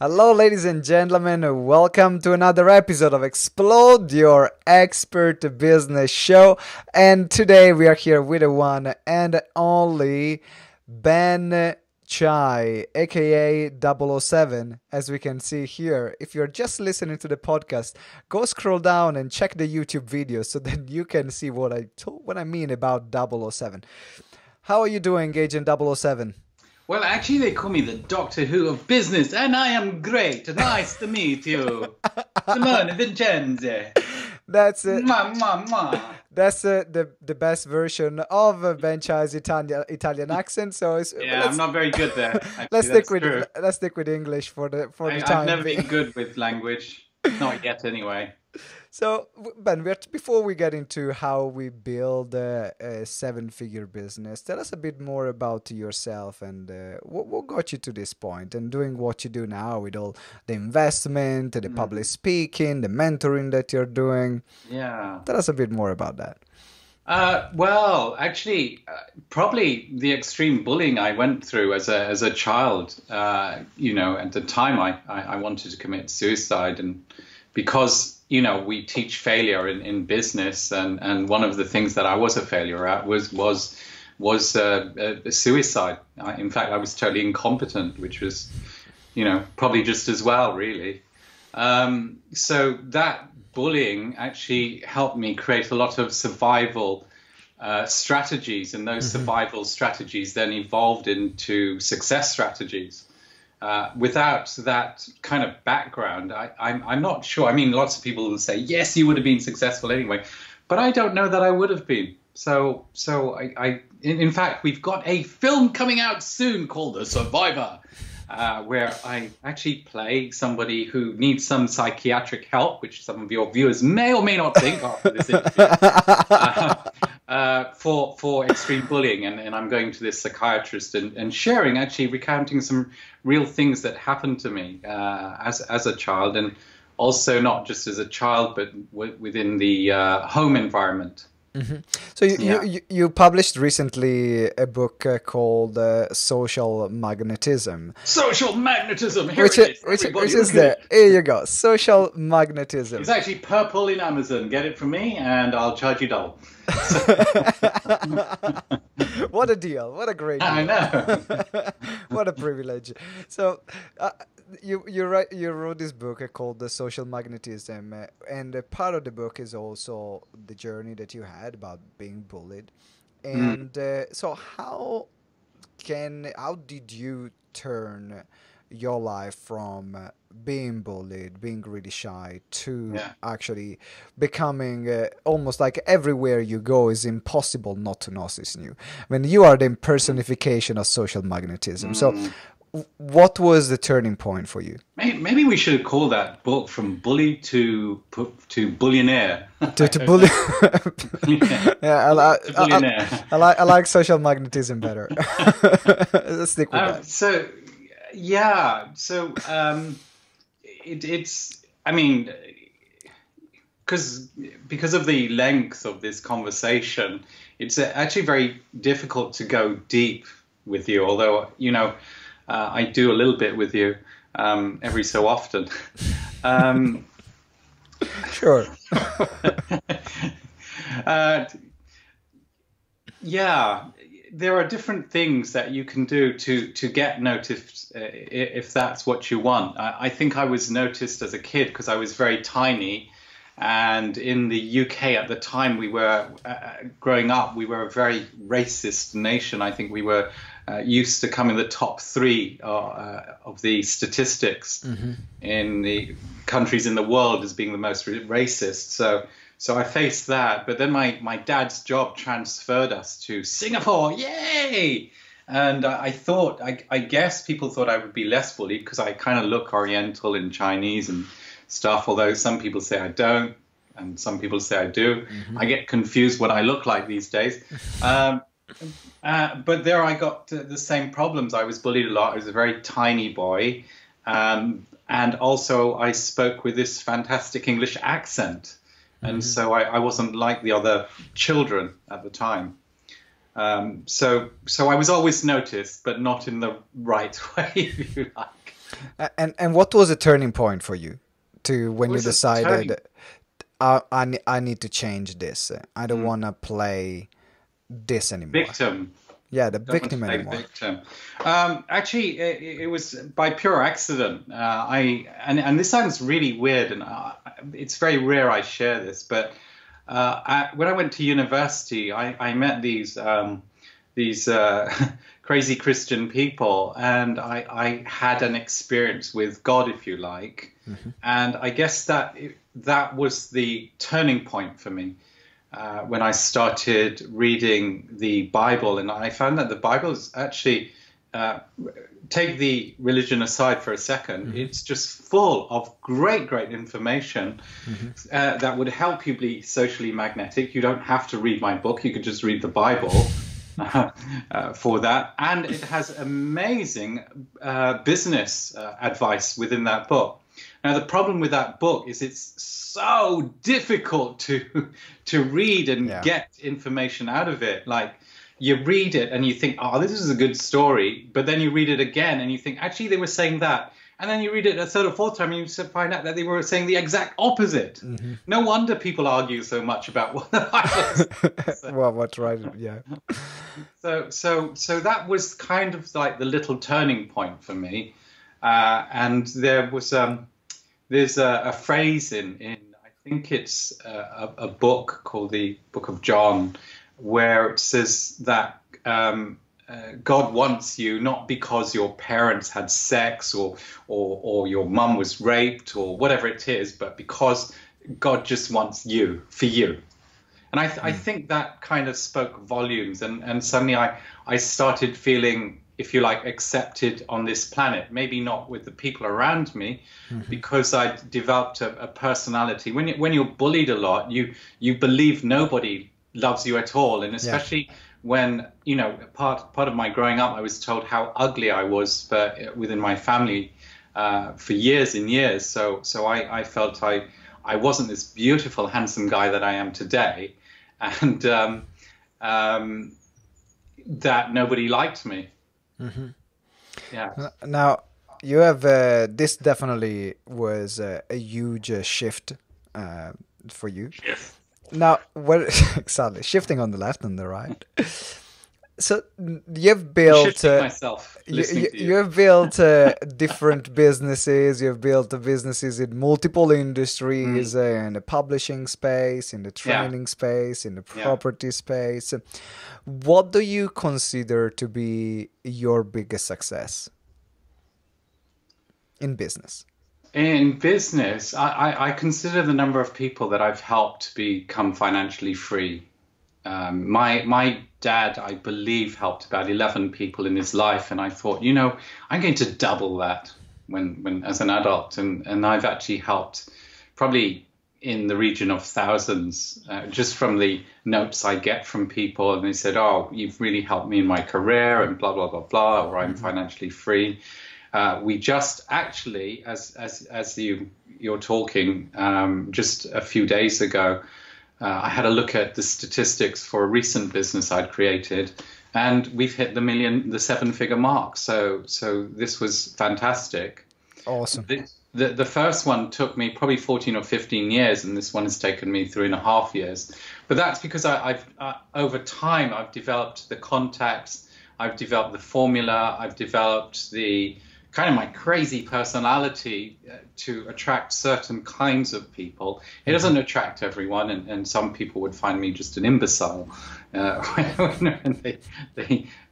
Hello, ladies and gentlemen. Welcome to another episode of Explode Your Expert Business Show. And today we are here with the one and only Ben Chai, aka 007, as we can see here. If you're just listening to the podcast, go scroll down and check the YouTube video so that you can see what I mean about 007. How are you doing, Agent 007? Well, actually, they call me the Doctor Who of business, and I am great. Nice to meet you. Simone Vincenzi. That's it. Mwah, mwah, mwah. That's the best version of Ben Chai's Italian accent. So I'm not very good there. Actually, let's stick with English for the time. I've never been good with language, not yet anyway. So, Ben, before we get into how we build a seven-figure business, tell us a bit more about yourself and what got you to this point and doing what you do now with all the investment, the public speaking, the mentoring that you're doing. Yeah. Tell us a bit more about that. Well, actually, probably the extreme bullying I went through as a child. At the time I wanted to commit suicide, and because we teach failure in business, and one of the things that I was a failure at was suicide. In fact, I was totally incompetent, which was, probably just as well, really. So that bullying actually helped me create a lot of survival strategies, and those survival strategies then evolved into success strategies. Without that kind of background, I'm not sure. I mean, lots of people will say, yes, you would have been successful anyway, but I don't know that I would have been. So in fact, we've got a film coming out soon called The Survivor, where I actually play somebody who needs some psychiatric help, which some of your viewers may or may not think after this interview, for extreme bullying. And I'm going to this psychiatrist and sharing, actually recounting some real things that happened to me as a child, and also not just as a child, but within the home environment. Mm-hmm. So you published recently a book called Social Magnetism. Social Magnetism. Which is there. Here you go. Social Magnetism. It's actually purple in Amazon. Get it from me, and I'll charge you double. What a deal! What a great deal! I know. What a privilege. So. You wrote this book called The Social Magnetism, and part of the book is also the journey that you had about being bullied. And so how did you turn your life from being bullied, being really shy, to actually becoming almost like everywhere you go is impossible not to notice you? I mean, you are the personification of social magnetism. So what was the turning point for you? Maybe we should call that book From Bully to Billionaire. to bully. Yeah, I like social magnetism better. Let's stick with that. It's. I mean, because of the length of this conversation, it's actually very difficult to go deep with you. Although I do a little bit with you every so often. Sure. There are different things that you can do to get noticed if that's what you want. I think I was noticed as a kid because I was very tiny. And in the UK at the time, we were growing up, we were a very racist nation. I think we were used to come in the top 3 of the statistics in the countries in the world as being the most racist. So I faced that. But then my dad's job transferred us to Singapore. Yay! And I guess people thought I would be less bullied because I kind of look Oriental and Chinese and stuff, although some people say I don't, and some people say I do. I get confused what I look like these days. But there I got the same problems. I was bullied a lot. I was a very tiny boy. And also I spoke with this fantastic English accent. And so I wasn't like the other children at the time. So I was always noticed, but not in the right way, if you like. And what was a turning point for you to when It you was a turning decided I need to change this. I don't want to play this anymore. victim. Yeah, the Don't want to victim play anymore. victim. Actually, it was by pure accident. And this sounds really weird, and it's very rare I share this. But when I went to university, I met these crazy Christian people, and I had an experience with God, if you like. And I guess that was the turning point for me. When I started reading the Bible, and I found that the Bible is actually, take the religion aside for a second, it's just full of great information that would help you be socially magnetic. You don't have to read my book, you could just read the Bible for that. And it has amazing business advice within that book. Now, the problem with that book is it's so difficult to read and get information out of it. Like, you read it and you think, oh, this is a good story. But then you read it again and you think, actually, they were saying that. And then you read it a third or fourth time and you find out that they were saying the exact opposite. No wonder people argue so much about what the Bible is. Well, what's right? Yeah. So that was kind of like the little turning point for me. And there was there's a phrase in I think it's a book called the Book of John, where it says that God wants you not because your parents had sex or your mum was raped or whatever it is, but because God just wants you, for you. And I think that kind of spoke volumes, and suddenly I started feeling, if you like, accepted on this planet. Maybe not with the people around me, because I developed a personality. When you're bullied a lot, you believe nobody loves you at all, and especially when, you know, part of my growing up, I was told how ugly I was within my family for years and years. So I felt I wasn't this beautiful, handsome guy that I am today, and that nobody liked me. Yeah. Now, you have this definitely was a huge shift for you. Yes. Now, what exactly shifting on the left and the right? So you've built myself. you have built different businesses. You've built businesses in multiple industries, in the publishing space, in the training space, in the property space. What do you consider to be your biggest success in business? In business, I consider the number of people that I've helped become financially free. My dad, I believe, helped about 11 people in his life, and I thought, you know, I'm going to double that when as an adult, and I've actually helped probably in the region of thousands, just from the notes I get from people, and they said, oh, you've really helped me in my career, and blah blah blah blah, or I'm financially free. We just actually, as you're talking, just a few days ago, I had a look at the statistics for a recent business I'd created, and we've hit the 7-figure mark. So this was fantastic. Awesome. The first one took me probably 14 or 15 years, and this one has taken me 3.5 years. But that's because I've over time, I've developed the contacts, I've developed the formula, I've developed the kind of my crazy personality to attract certain kinds of people. It doesn't attract everyone, and some people would find me just an imbecile when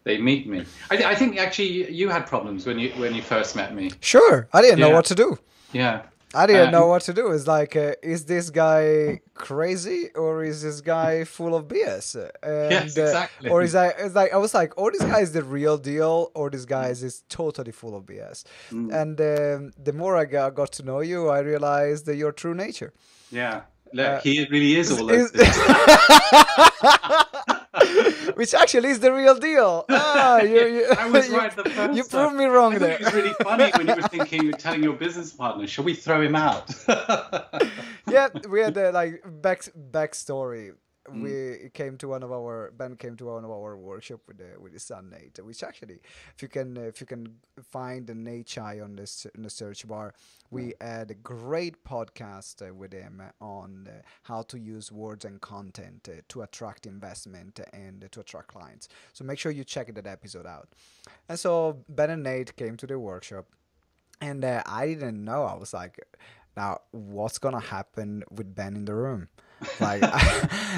they meet me. I think actually you had problems when you first met me. Sure, I didn't know what to do. Yeah. I didn't know what to do. It's like, is this guy crazy or is this guy full of BS? And, yes, exactly. Or I was like, oh, this guy is the real deal, or this guy is totally full of BS. And the more I got to know you, I realized that your true nature. Yeah, look, he really is all those things. Which actually is the real deal. I was right the first time. You proved me wrong there. It was really funny when you were telling your business partner, shall we throw him out? Yeah, we had like backstory. we came to one of our Ben came to one of our workshop with his son Nate, which actually, if you can find the Nate Chai on this in the search bar, we had a great podcast with him on how to use words and content to attract investment and to attract clients. So make sure you check that episode out. And so Ben and Nate came to the workshop, and I didn't know. I was like, now what's gonna happen with Ben in the room? Like,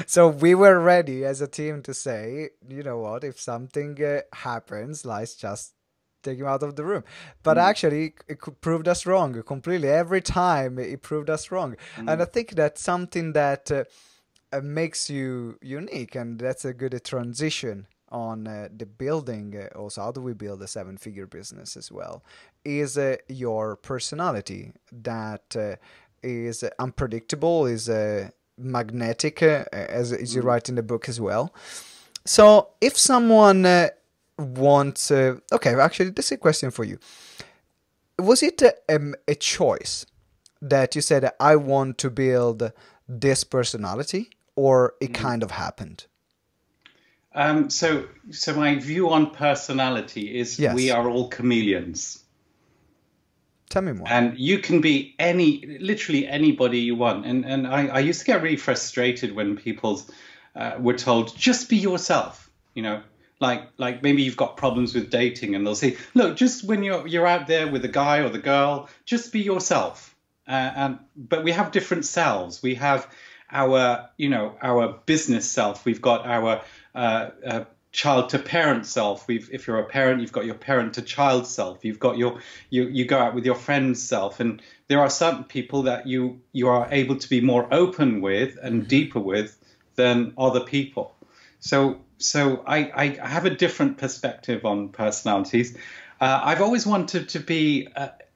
so we were ready as a team to say, you know what, if something happens, let's just take him out of the room. But actually, proved us wrong completely. Every time it proved us wrong. And I think that's something that makes you unique, and that's a good transition on the building. Also, how do we build a 7-figure business as well? Is your personality that is unpredictable, is magnetic, as you write in the book as well. So if someone wants, okay, actually, this is a question for you. Was it a choice that you said, I want to build this personality, or it kind of happened? So my view on personality is we are all chameleons. Tell me more. And you can be literally anybody you want. And I used to get really frustrated when people were told, just be yourself. You know, like maybe you've got problems with dating, and they'll say, look, just when you're out there with a guy or the girl, just be yourself. But we have different selves. We have our business self. We've got our child to parent self. If you're a parent, you've got your parent to child self. You've got you go out with your friend's self. And there are certain people that you are able to be more open with and deeper with than other people. So I have a different perspective on personalities. I've always wanted to be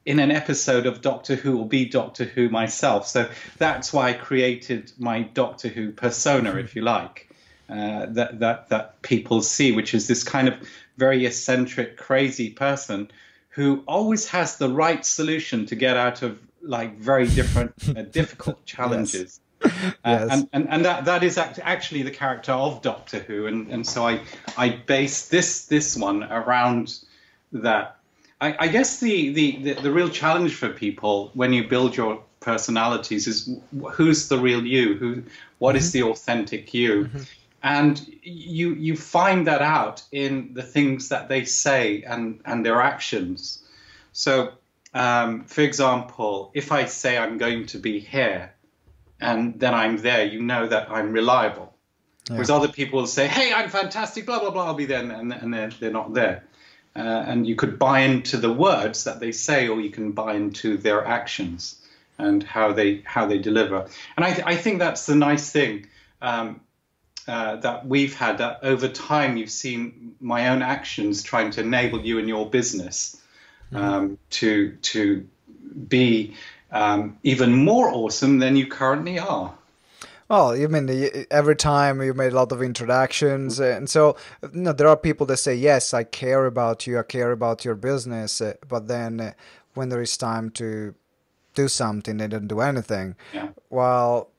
in an episode of Doctor Who, or be Doctor Who myself. So that's why I created my Doctor Who persona, if you like. That people see, which is this kind of very eccentric, crazy person who always has the right solution to get out of like very different, difficult challenges. Yes. And that is actually the character of Doctor Who, and so I base this one around that. I guess the real challenge for people when you build your personalities is who's the real you, what is the authentic you. And you find that out in the things that they say and their actions. So, for example, if I say I'm going to be here and then I'm there, you know that I'm reliable. Yeah. Whereas other people will say, hey, I'm fantastic, blah, blah, blah, I'll be there, and they're not there. And you could buy into the words that they say, or you can buy into their actions and how they deliver. And I think that's the nice thing. That we've had, that over time you've seen my own actions trying to enable you in your business to be even more awesome than you currently are. Well, you mean every time you made a lot of introductions, and so there are people that say, yes, I care about you, I care about your business, but then when there is time to do something, they don't do anything. Yeah. Well,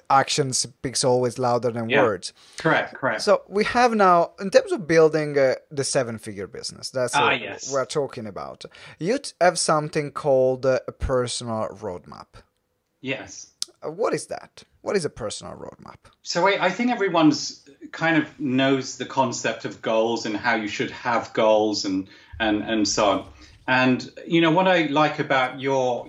action speaks always louder than words. Correct. So we have now, in terms of building the 7-figure business, that's what yes. we're talking about. You have something called a personal roadmap. Yes. What is that? What is a personal roadmap? So I think everyone's kind of knows the concept of goals and how you should have goals and so on. And you know what I like about your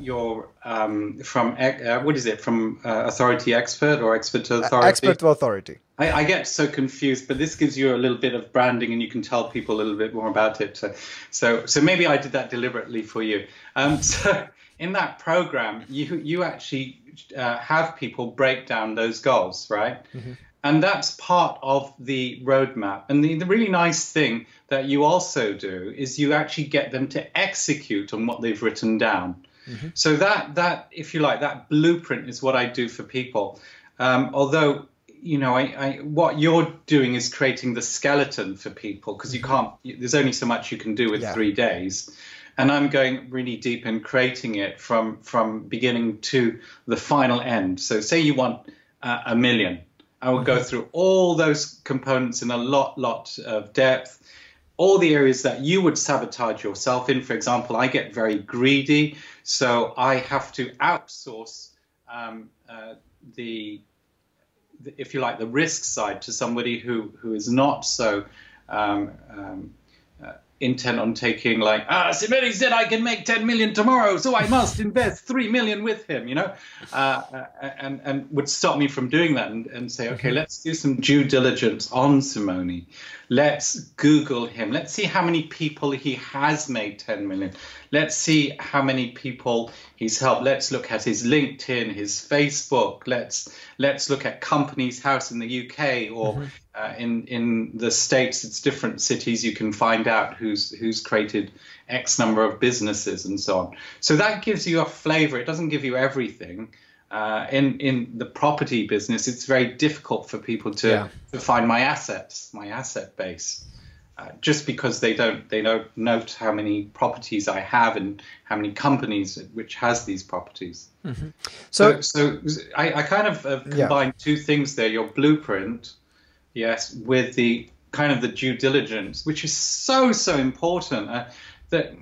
from what is it, from authority expert or expert to authority? Expert to authority. I get so confused, but this gives you a little bit of branding, and you can tell people a little bit more about it. So maybe I did that deliberately for you. So in that program, you actually have people break down those goals, right? Mm-hmm. And that's part of the roadmap. And the really nice thing that you also do is you actually get them to execute on what they've written down. Mm-hmm. So that, if you like, that blueprint is what I do for people. Although, you know, what you're doing is creating the skeleton for people, because you can't, there's only so much you can do with 3 days. And I'm going really deep in creating it from beginning to the final end. So say you want $1 million. I will go through all those components in a lot of depth. All the areas that you would sabotage yourself in. For example, I get very greedy, so I have to outsource if you like, the risk side to somebody who is not so intent on taking, like, Simone said I can make 10 million tomorrow, so I must invest 3 million with him, and would stop me from doing that and say, okay, let's do some due diligence on Simone. Let's Google him. Let's see how many people he has made 10 million. Let's see how many people he's helped. Let's look at his LinkedIn, his Facebook. Let's look at Companies House in the UK, or in the States, it's different cities. You can find out who's created X number of businesses and so on. So that gives you a flavor. It doesn't give you everything. In the property business, it's very difficult for people to find my asset base, just because they don't note how many properties I have and how many companies which has these properties. So I kind of combine two things there: your blueprint, yes, with the kind of the due diligence, which is so important. That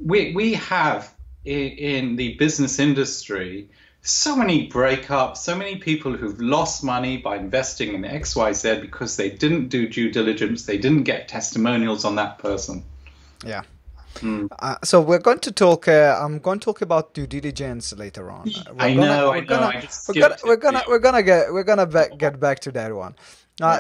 we have in the business industry. So many breakups, so many people who've lost money by investing in XYZ because they didn't do due diligence, they didn't get testimonials on that person. Yeah. So we're going to talk. I'm going to talk about due diligence later on. We're gonna get back to that one.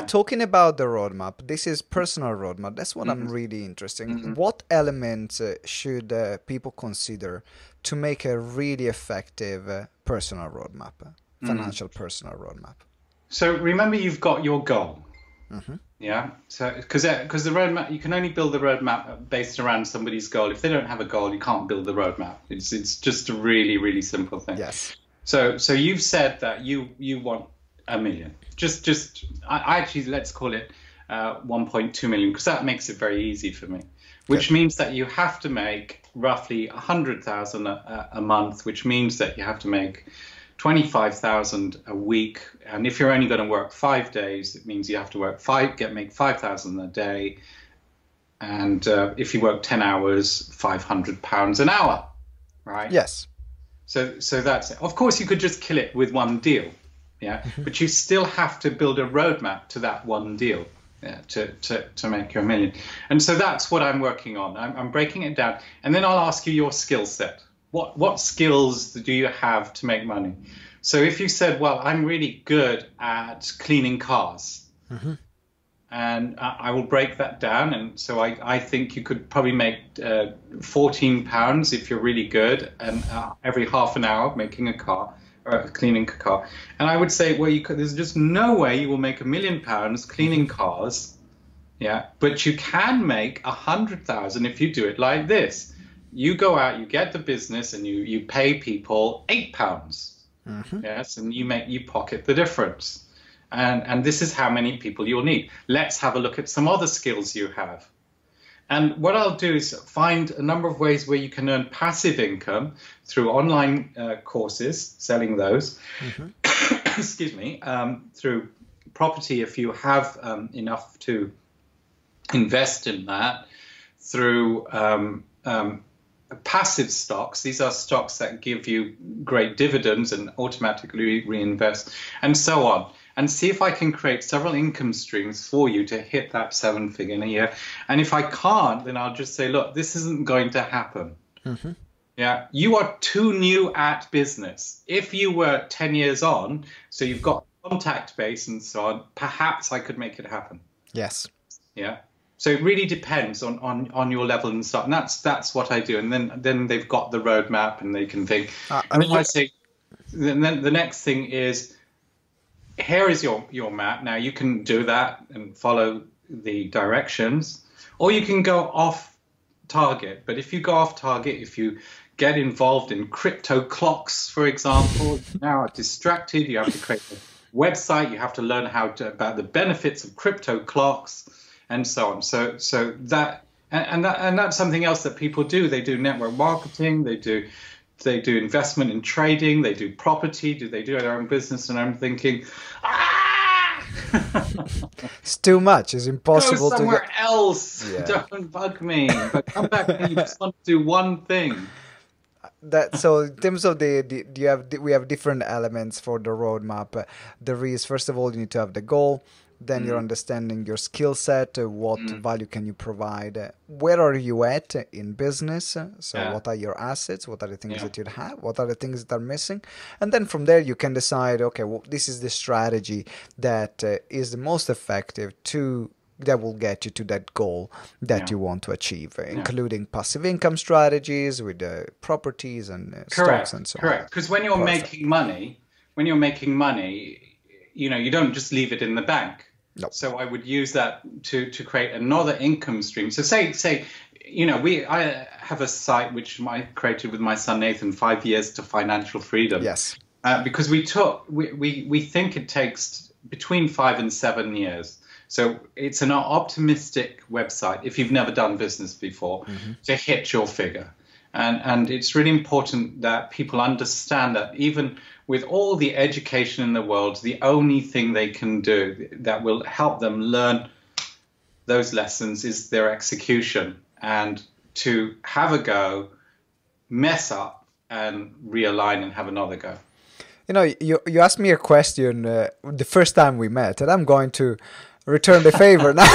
Talking about the roadmap, this is personal roadmap. That's what I'm really interested in. What elements should people consider to make a really effective personal roadmap, financial personal roadmap? So remember, you've got your goal. Yeah. So because the roadmap, you can only build the roadmap based around somebody's goal. If they don't have a goal, you can't build the roadmap. It's just a really simple thing. Yes. So you've said that you want $1 million. I actually, let's call it 1.2 million, because that makes it very easy for me. Which means that you have to make roughly 100,000 a month, which means that you have to make 25,000 a week. And if you're only going to work 5 days, it means you have to make 5,000 a day. And if you work 10 hours, £500 an hour, right? Yes. So that's it. Of course, you could just kill it with one deal, yeah. But you still have to build a roadmap to that one deal. Yeah, to make your $1 million. And so that's what I'm working on. I'm breaking it down. And then I'll ask you your skill set. What skills do you have to make money? So if you said, well, I'm really good at cleaning cars, and I will break that down. And so I think you could probably make £14 if you're really good, and every half an hour making a car. Cleaning a car. And I would say, well, there's just no way you will make £1 million cleaning cars, yeah. But you can make 100,000 if you do it like this. You go out, you get the business, and you pay people £8, yes, and you pocket the difference. And this is how many people you'll need. Let's have a look at some other skills you have. And what I'll do is find a number of ways where you can earn passive income through online courses, selling those, excuse me, through property if you have enough to invest in that, through passive stocks. These are stocks that give you great dividends and automatically reinvest, and so on. And see if I can create several income streams for you to hit that 7-figure in a year. And if I can't, then I'll just say, look, this isn't going to happen. Yeah, you are too new at business. If you were 10 years on, so you've got contact base and so on, perhaps I could make it happen. Yes. Yeah. So it really depends on your level and stuff. And that's what I do. And then they've got the roadmap and they can think. And then I say, then the next thing is, here is your map. Now you can do that and follow the directions, or you can go off target. But if you go off target, if you get involved in crypto clocks, for example, you now are distracted. You have to create a website. You have to learn about the benefits of crypto clocks and so on. So that and that's something else that people do. They do network marketing. They do investment in trading, they do property, they do their own business, and I'm thinking, It's too much. It's Go impossible to somewhere get. else. Yeah. Don't bug me. But come back when you just want to do one thing. That so in terms of the you have we have different elements for the roadmap. There is, first of all, you need to have the goal. Then you're Mm, understanding your skill set, what mm, value can you provide, where are you at in business, so yeah, what are your assets, what are the things yeah, that you have, what are the things that are missing, and then from there you can decide, okay, well, this is the strategy that is the most effective to that will get you to that goal that yeah, you want to achieve, yeah. including passive income strategies with properties and stocks and Correct, so on. correct. Because when you're Perfect. making money, you don't just leave it in the bank. No. So I would use that to create another income stream. So say, I have a site which I created with my son Nathan, 5 years to financial freedom, Yes. because we think it takes between 5 and 7 years. So it's an optimistic website if you've never done business before to hit your figure. And it's really important that people understand that even with all the education in the world, the only thing they can do that will help them learn those lessons is their execution, and to have a go, mess up, and realign and have another go. You asked me a question the first time we met, and I'm going to return the favor now.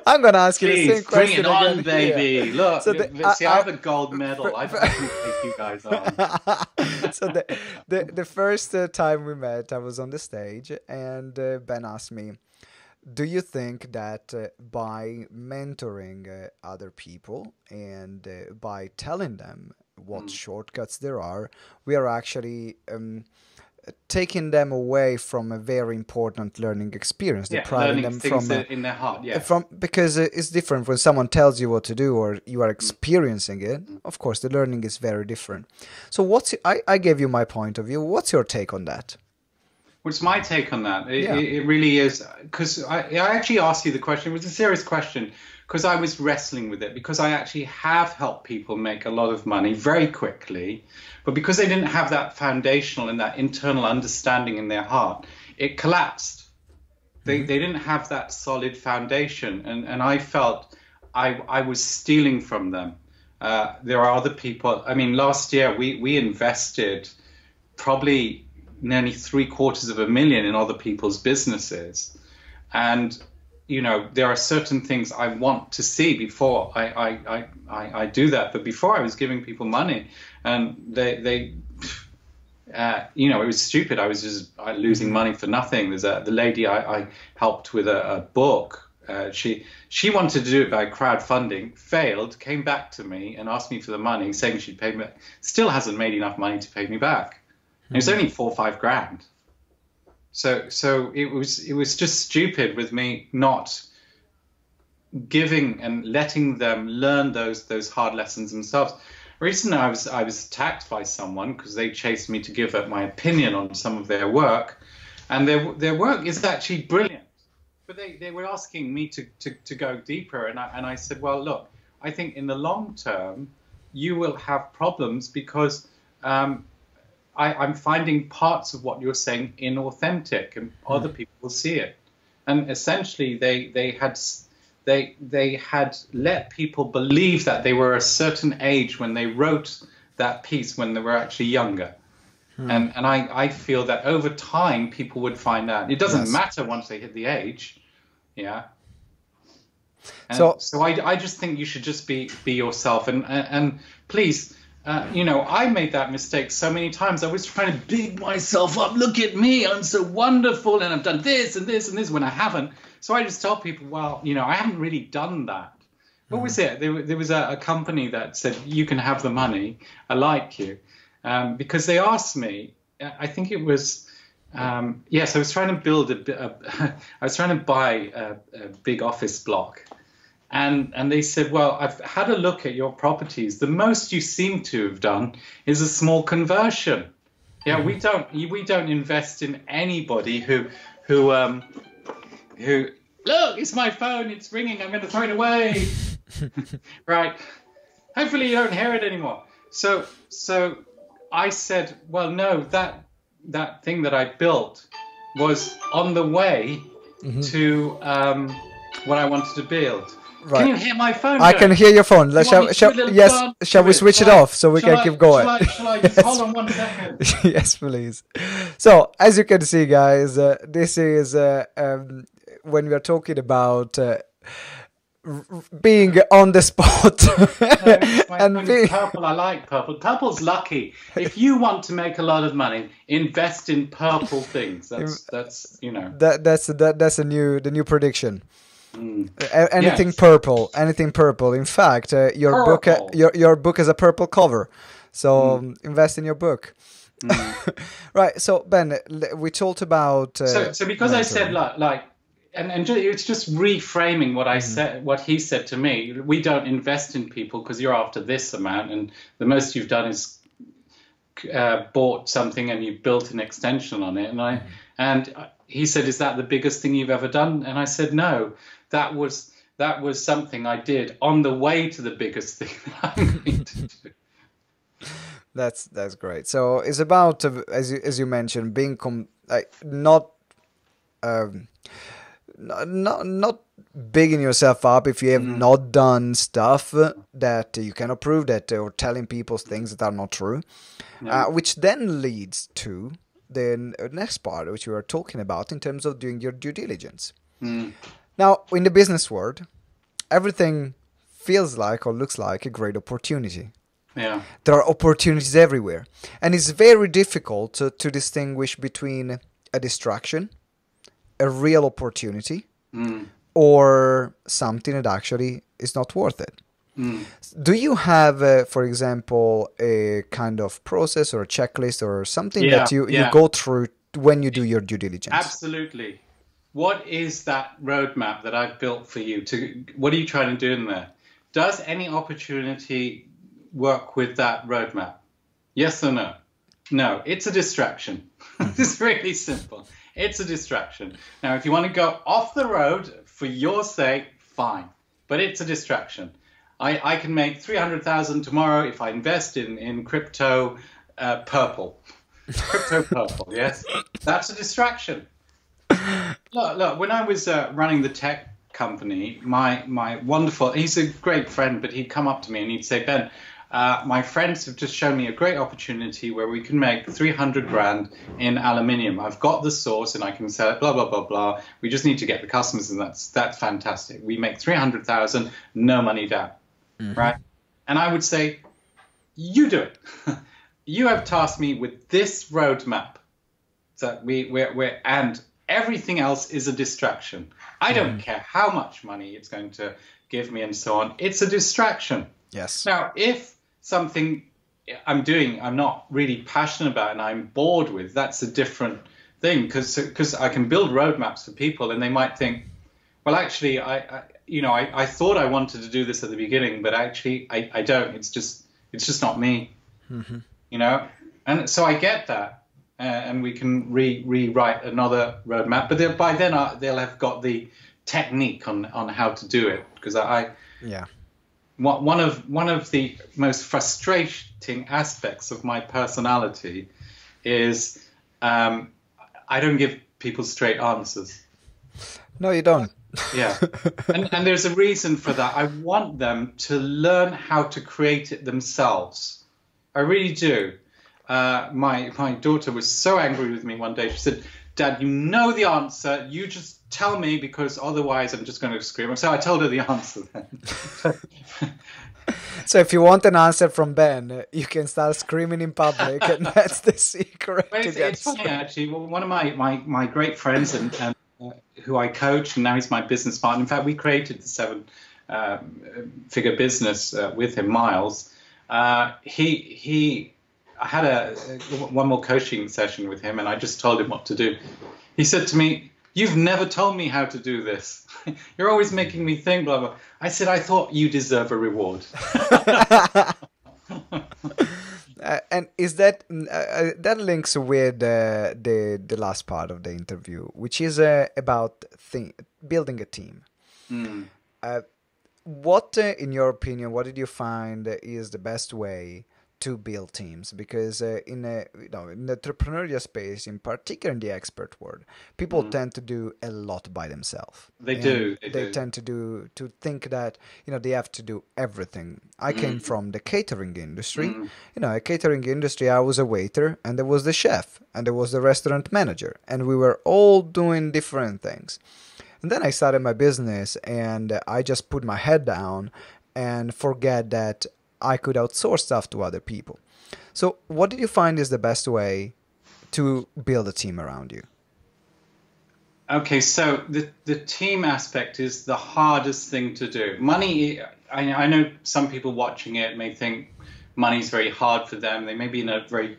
I'm going to ask you the Please, same bring question it on, again. baby. Yeah. Look, So see, I have a gold medal. I can take you guys on. So the first time we met, I was on the stage, and Ben asked me, do you think that by mentoring other people and by telling them what shortcuts there are, we are actually taking them away from a very important learning experience, Yeah, depriving learning them things from in their heart. Yes. from because it's different when someone tells you what to do or you are experiencing it. Of course, the learning is very different. So I gave you my point of view. What's your take on that? What's my take on that? Yeah. It really is, because I actually asked you the question. It was a serious question because I was wrestling with it, because I actually have helped people make a lot of money very quickly, but because they didn't have that foundational and that internal understanding in their heart, it collapsed. They didn't have that solid foundation, and I felt I was stealing from them. There are other people. I mean, last year we invested probably nearly $750,000 in other people's businesses, and there are certain things I want to see before I do that. But before, I was giving people money, and they it was stupid. I was just losing money for nothing. There's the lady I helped with a book. She wanted to do it by crowdfunding, failed, came back to me and asked me for the money, saying she'd pay me. Still hasn't made enough money to pay me back. It was only 4 or 5 grand. So it was just stupid with me not giving and letting them learn those hard lessons themselves. Recently, I was attacked by someone because they chased me to give my opinion on some of their work, and their work is actually brilliant. But they were asking me to go deeper, and I said, well, look, I think in the long term you will have problems because I'm finding parts of what you're saying inauthentic, and other people will see it. And essentially, they had let people believe that they were a certain age when they wrote that piece when they were actually younger. And I feel that over time people would find out. It doesn't matter once they hit the age. Yeah. And so I just think you should just be yourself, and please. I made that mistake so many times. I was trying to big myself up. Look at me, I'm so wonderful, and I've done this and this and this when I haven't. So I just tell people, well, I haven't really done that. What was it? There was a company that said, you can have the money, I like you. Because they asked me, I think it was, yes, I was trying to build I was trying to buy a big office block. And they said, well, I've had a look at your properties. The most you seem to have done is a small conversion. Yeah, we don't invest in anybody who look, it's my phone, it's ringing, I'm going to throw it away. Right. Hopefully you don't hear it anymore. So I said, well, no, that thing that I built was on the way to what I wanted to build. Right. Can you hear my phone? I can hear your phone. Shall we switch it off so we can keep going? Shall I just hold on 1 second? Yes, please. So, as you can see, guys, this is when we are talking about being on the spot. And purple, I like purple. Purple's lucky. If you want to make a lot of money, invest in purple things. That's you know. That's the new prediction. Anything Yes. purple, anything purple. In fact, your Purple. book your book has a purple cover, so invest in your book. Right. So Ben, we talked about. So because I said like. And it's just reframing what I said, what he said to me. We don't invest in people because you're after this amount, and the most you've done is bought something and you've built an extension on it. And he said, "Is that the biggest thing you've ever done?" And I said, "No, that was something I did on the way to the biggest thing that I'm going to do." That's great. So it's about as you mentioned, being not bigging yourself up if you have not done stuff that you cannot prove that, or telling people things that are not true, which then leads to the next part, which we were talking about in terms of doing your due diligence. Now, in the business world, everything feels like or looks like a great opportunity. Yeah. There are opportunities everywhere, and it's very difficult to distinguish between a distraction, a real opportunity, or something that actually is not worth it. Do you have, for example, a kind of process or a checklist or something that you go through when you do your due diligence? Absolutely. What is that roadmap that I've built for you? What are you trying to do in there? Does any opportunity work with that roadmap? Yes or no? No, it's a distraction. It's really simple. It's a distraction. Now, if you want to go off the road for your sake, fine. But it's a distraction. I can make 300,000 tomorrow if I invest in crypto purple. Crypto purple, yes? That's a distraction. Look, when I was running the tech company, my wonderful, he's a great friend, but he'd come up to me and he'd say, "Ben, my friends have just shown me a great opportunity where we can make 300 grand in aluminium. I've got the source and I can sell it, blah, blah, blah, blah. We just need to get the customers, and that's fantastic. We make 300,000, no money down." Right? And I would say, you do it. You have tasked me with this roadmap. So we're and everything else is a distraction. I don't care how much money it's going to give me and so on. It's a distraction. Yes. Now, if something I'm doing I'm not really passionate about and I'm bored with, that's a different thing, because I can build roadmaps for people and they might think, well, actually, I thought I wanted to do this at the beginning, but actually I don't. It's just not me, And so I get that, and we can rewrite another roadmap. But by then they'll have got the technique on how to do it, because one of the most frustrating aspects of my personality is I don't give people straight answers. No, you don't. Yeah, and there's a reason for that. I want them to learn how to create it themselves. I really do. My daughter was so angry with me one day. She said, "Dad, you know the answer. You just tell me, because otherwise I'm just going to scream." So I told her the answer then. So if you want an answer from Ben, you can start screaming in public, and that's the secret. It's funny, actually. Well, one of my great friends and who I coach, and now he's my business partner. In fact, we created the 7-figure business with him, Miles. I had one more coaching session with him, and I just told him what to do. He said to me, "You've never told me how to do this. You're always making me think, blah, blah." I said, "I thought you deserve a reward." And is that that links with the last part of the interview, which is about building a team. What, in your opinion, what did you find is the best way to build teams, because in the entrepreneurial space, in particular in the expert world, people tend to do a lot by themselves. They And do. they tend to think that they have to do everything. I came from the catering industry. A catering industry, I was a waiter, and there was the chef, and there was the restaurant manager, and we were all doing different things. And then I started my business, and I just put my head down and forget that I could outsource stuff to other people. So what did you find is the best way to build a team around you? Okay, so the team aspect is the hardest thing to do. Money, I know some people watching it may think money is very hard for them. They may be in a very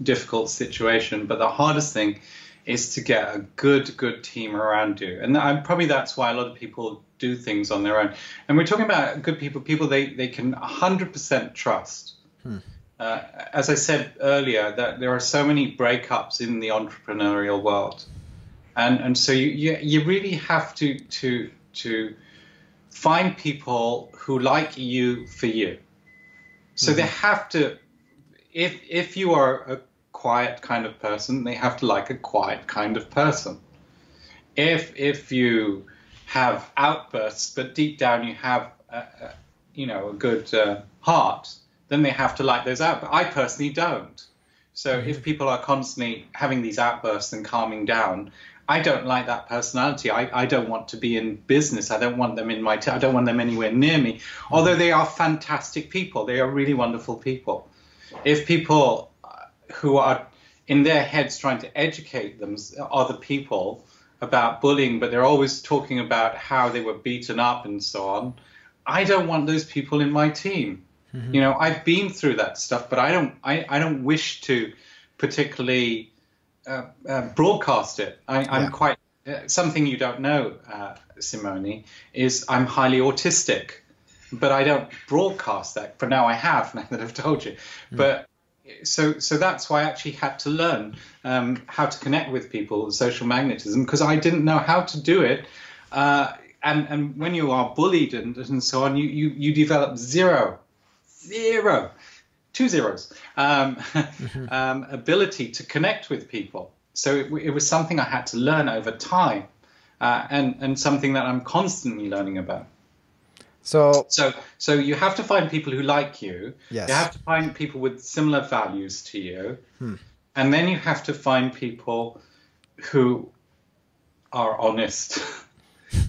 difficult situation, but the hardest thing is to get a good team around you. And probably that's why a lot of people do things on their own. And we're talking about good people they can 100% trust. As I said earlier, that there are so many breakups in the entrepreneurial world. And so you really have to find people who like you for you. So they have to, if you are a quiet kind of person, they have to like a quiet kind of person. If you have outbursts, but deep down you have a good heart, then they have to like those outbursts. I personally don't. So if people are constantly having these outbursts and calming down, I don't like that personality. I don't want to be in business. I don't want them in my I don't want them anywhere near me. Although they are fantastic people. They are really wonderful people. If people who are in their heads trying to educate them, other people, about bullying, but they're always talking about how they were beaten up and so on, I don't want those people in my team. I've been through that stuff, but I don't wish to particularly broadcast it. I'm quite something you don't know, Simone, is I'm highly autistic, but I don't broadcast that. For now, I have, now that I've told you. But so that's why I actually had to learn how to connect with people, social magnetism, because I didn't know how to do it. And when you are bullied and so on, you develop zero, 2 zeros, ability to connect with people. So it was something I had to learn over time, and something that I'm constantly learning about. So you have to find people who like you. Yes. You have to find people with similar values to you. And then you have to find people who are honest.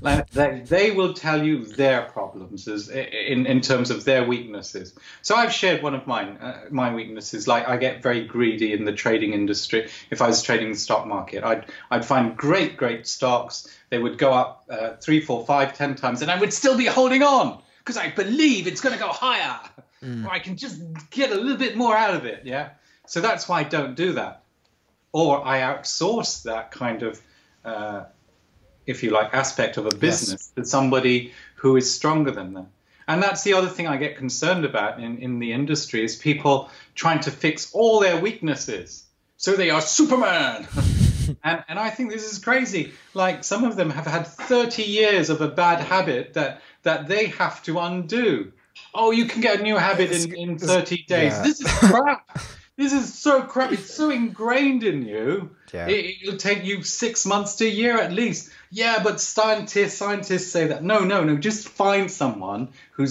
Like they will tell you their problems in terms of their weaknesses. So I've shared one of my weaknesses. Like I get very greedy in the trading industry. If I was trading the stock market, I'd find great stocks. They would go up 3, 4, 5, 10 times, and I would still be holding on because I believe it's going to go higher, or I can just get a little bit more out of it. Yeah. So that's why I don't do that, or I outsource that kind of if you like, aspect of a business to somebody who is stronger than them. And that's the other thing I get concerned about in the industry is people trying to fix all their weaknesses. So they are Superman. and I think this is crazy. Like some of them have had 30 years of a bad habit that they have to undo. Oh, you can get a new habit in 30 days. Yeah. This is crap. This is so crap. It's so ingrained in you. Yeah. It'll take you 6 months to a year at least. Yeah, but scientists say that. No. Just find someone who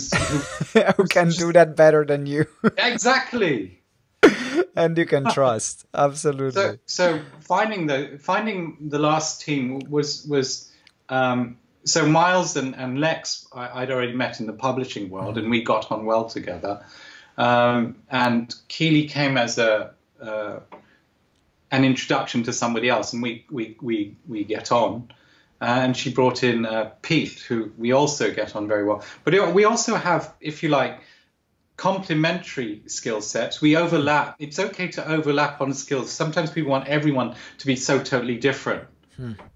can do that better than you. Exactly. And you can trust. Absolutely. So finding the last team was so Miles and Lex I'd already met in the publishing world, and we got on well together. And Keely came as an introduction to somebody else, and we get on. And she brought in Pete, who we also get on very well. But we also have, if you like, complementary skill sets. We overlap. It's okay to overlap on skills. Sometimes people want everyone to be so totally different.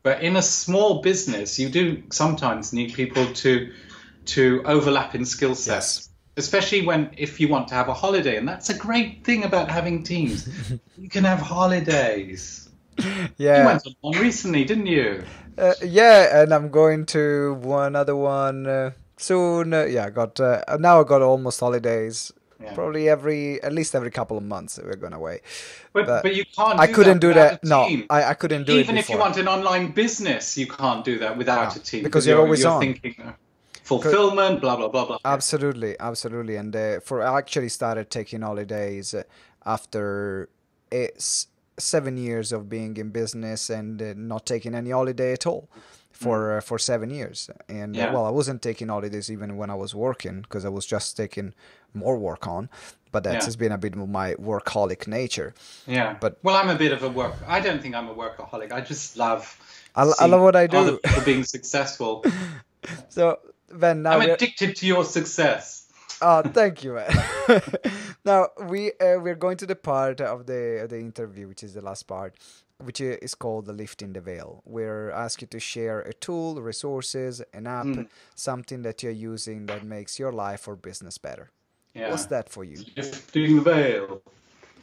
But in a small business, you do sometimes need people to overlap in skill sets. Yes. Especially if you want to have a holiday. And that's a great thing about having teams. You can have holidays. Yeah. You went on one recently, didn't you? Yeah, and I'm going to another one soon. Now I got almost holidays. Yeah. Probably at least every couple of months we're going away. But you can't. I couldn't do that. No, I couldn't do it even if you before. want an online business, you can't do that without a team because you're always you're on. thinking fulfillment, blah blah blah blah. Absolutely, absolutely. And I actually started taking holidays after 7 years of being in business and not taking any holiday at all for 7 years. And well, I wasn't taking holidays even when I was working because I was just taking more work on. But that has been a bit of my workaholic nature. Yeah. But well, I'm a bit of a work. I don't think I'm a workaholic. I just love. I love what I do. Other people being successful. So Ben, now I'm addicted to your success. Oh, thank you, man. Now we're going to the part of the interview, which is the last part, which is called the lifting the veil. We're asked you to share a tool, resources, an app, something that you're using that makes your life or business better. Yeah. What's that for you? Lifting the veil.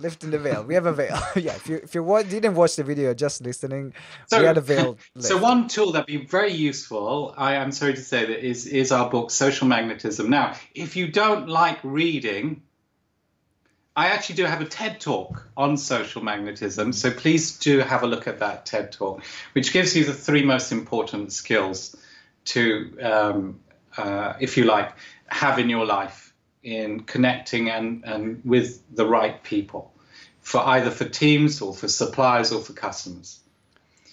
Lifting the veil. We have a veil. Yeah. If you didn't watch the video, just listening, we had a veil. So one tool that'd be very useful, I am sorry to say, that is our book Social Magnetism. Now, if you don't like reading, I actually do have a TED Talk on social magnetism. So please do have a look at that TED Talk, which gives you the 3 most important skills to, if you like, have in your life in connecting and with the right people, for either for teams or for suppliers or for customers.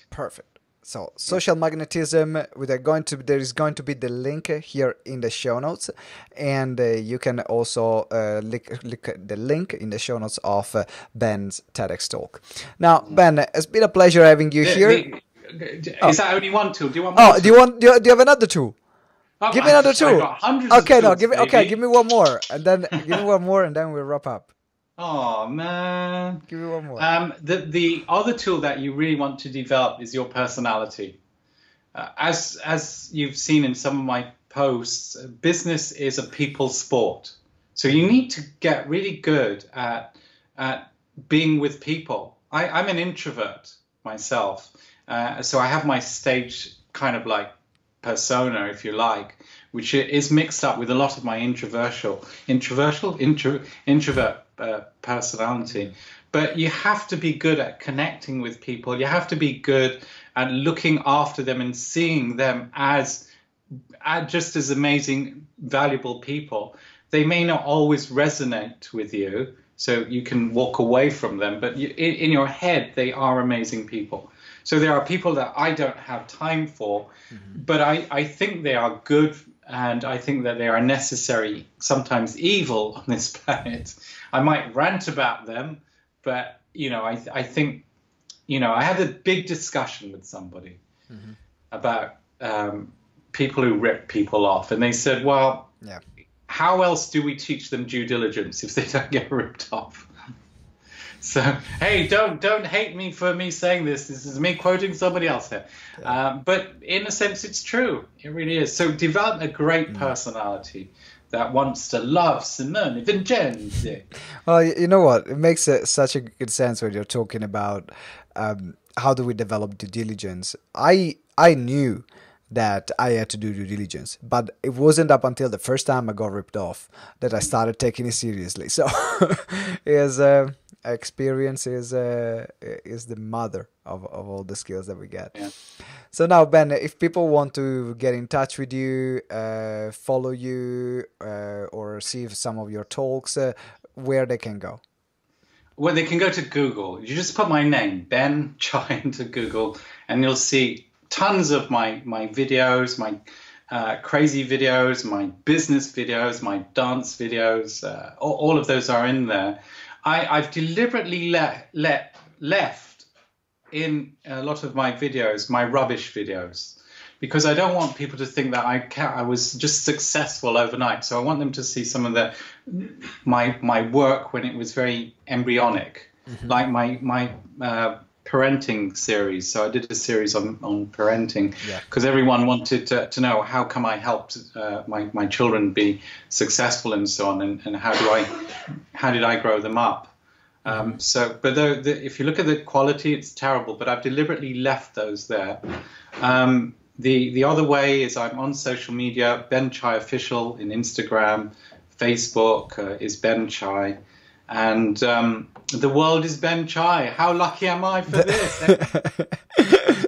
Perfect. So social magnetism, there is going to be the link here in the show notes, and you can also click the link in the show notes of Ben's TEDx talk. Now, Ben, it's been a pleasure having you here. Is that only one tool? Do you want more? Do you have another tool? Oh, give me another two. Okay, no, give me one more, and then we'll wrap up. Oh man, give me one more. The other tool that you really want to develop is your personality. As you've seen in some of my posts, business is a people sport. So you need to get really good at being with people. I'm an introvert myself, so I have my stage kind of like persona, if you like, which is mixed up with a lot of my introvert personality. But you have to be good at connecting with people. You have to be good at looking after them and seeing them as just as amazing, valuable people. They may not always resonate with you, so you can walk away from them, but in your head, they are amazing people. So there are people that I don't have time for, but I think they are good, and I think that they are necessary, sometimes evil on this planet. I might rant about them, but, I think, I had a big discussion with somebody about people who rip people off. And they said, well, how else do we teach them due diligence if they don't get ripped off? So, hey, don't hate me for me saying this. This is me quoting somebody else here. But in a sense, it's true. It really is. So develop a great personality that wants to love Simone Vincenzi. Well, you know what? It makes such a good sense when you're talking about how do we develop due diligence. I knew that I had to do due diligence, but it wasn't up until the first time I got ripped off that I started taking it seriously. So experience is the mother of all the skills that we get. Yeah. So now, Ben, if people want to get in touch with you, follow you, or see some of your talks, where they can go? Well, they can go to Google. You just put my name, Ben Chai, into Google, and you'll see tons of my videos, my crazy videos, my business videos, my dance videos. All of those are in there. I've deliberately left in a lot of my videos, my rubbish videos, because I don't want people to think that I was just successful overnight. So I want them to see some of my work when it was very embryonic, like my parenting series. So I did a series on parenting because everyone wanted to know how come I helped my children be successful and so on, and how did I grow them up. But if you look at the quality, it's terrible, but I've deliberately left those there. The other way is I'm on social media, Ben Chai Official in Instagram, Facebook is Ben Chai. And the world is Ben Chai. How lucky am I for this?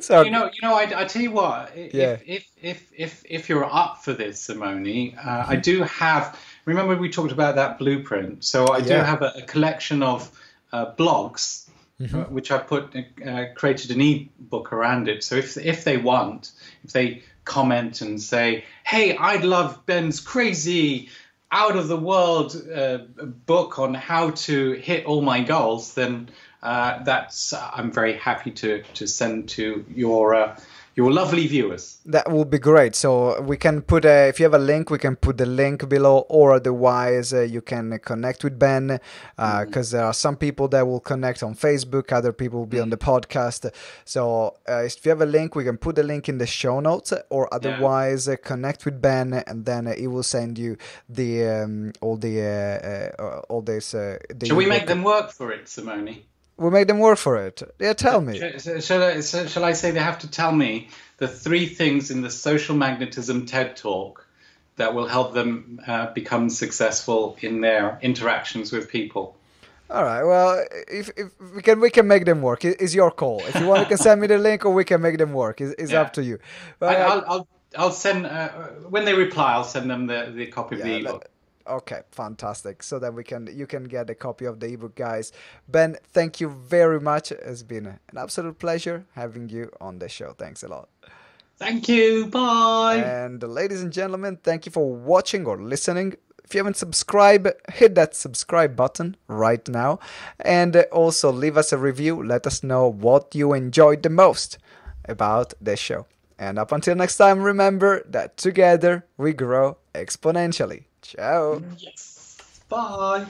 So I tell you what. If you're up for this, Simone, I do have. Remember we talked about that blueprint. So I do have a collection of blogs, which I created an ebook around it. So if they want, if they comment and say, "Hey, I'd love Ben's crazy out of the world book on how to hit all my goals," then I'm very happy to send to your lovely viewers. That would be great. So we can put if you have a link, we can put the link below, or otherwise you can connect with Ben, because there are some people that will connect on Facebook, other people will be on the podcast. So if you have a link, we can put the link in the show notes, or otherwise connect with Ben, and then he will send you the all this. Shall we make them work for it, Simone? We make them work for it. Yeah, tell me. Shall I say they have to tell me the 3 things in the social magnetism TED Talk that will help them become successful in their interactions with people? All right. Well, if we can make them work. It's your call. If you want, you can send me the link, or we can make them work. It's up to you. But I'll send when they reply. I'll send them the copy of the ebook. Okay, fantastic. So that you can get a copy of the ebook, guys. Ben, thank you very much. It's been an absolute pleasure having you on the show. Thanks a lot. Thank you. Bye. And ladies and gentlemen, thank you for watching or listening. If you haven't subscribed, hit that subscribe button right now. And also leave us a review. Let us know what you enjoyed the most about this show. And up until next time, remember that together we grow exponentially. Ciao. Yes. Bye.